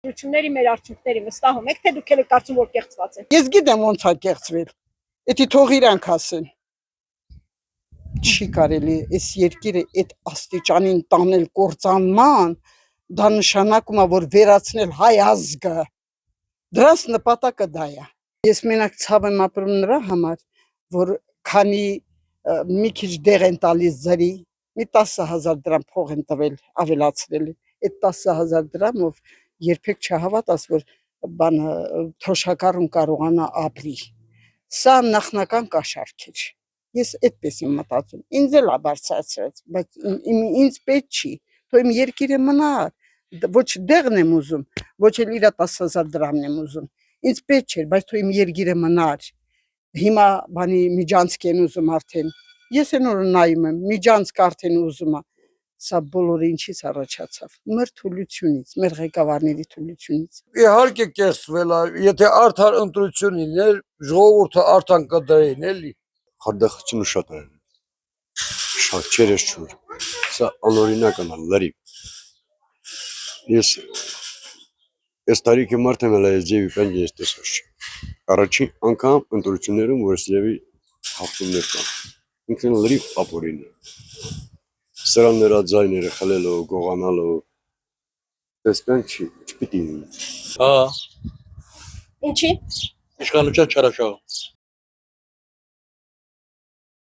Դրությունների մեր արդյունքների վստահում եք, թե դուք եք կարծում, որ կեղծված են։ Ես գիտեմ ոնց է կեղծվել։ Էդի թող իրանք ասեն։ Չի կարելի այս երկիրը այդ աստիճանին տանել կործանման, դա նշանակում է, որ վերացնել հայ ազգը։ Դրանց նպատակը դա է։ Ես մենակ ցավ եմ ապրում նրա համար, որ քանի մի քիչ դեղ են տալիս ձրի, մի 10,000 դրամ փող են տվել, ավելացրել։ Այդ 10,000 դրամով երբեք չհավատաս, որ բանը թոշակառուն կարողանա ապրի։ Սա նախնական կաշառք էր։ Ես այդպես եմ մտածում։ Ինձ էլ է բարձրացրած, բայց ինձ պետք չի, թող իմ երկիրը մնա, ոչ դեղն եմ ուզում, ոչ էլ իր 10,000 դրամն եմ ուզում։ Ինձ պետք չէր, բայց թող իմ երկիրը մնար։ Հիմա բանի միջանցք են ուզում արդեն։ Ես այն օրը նայում եմ, միջանցք արդեն ուզում է։ Սա բոլորը ինչից առաջացավ։ Մեր թուլությունից, մեր ղեկավարների թուլությունից։ Իհարկե կեղծվել է, եթե արդար ընտրություն լիներ, ժողովուրդը արդան կդրեին էլի։ Խարդախությունը շատ է։ Շատ չերես չուր։ Սա անօրինական է, լրիվ։ Ես այս տարիքի մարդ եմ ես ձևի պենջ ես տեսած չի։ Առաջին անգամ ընտրություններում որ ձևի հաղթումներ կան։ Ինքն լրիվ ապօրին է։ Սրան նրա ձայները խլելով, գողանալով, տեսքան չի, չպիտի լինի։ Ինչի։ Իշխանության չարաշահը։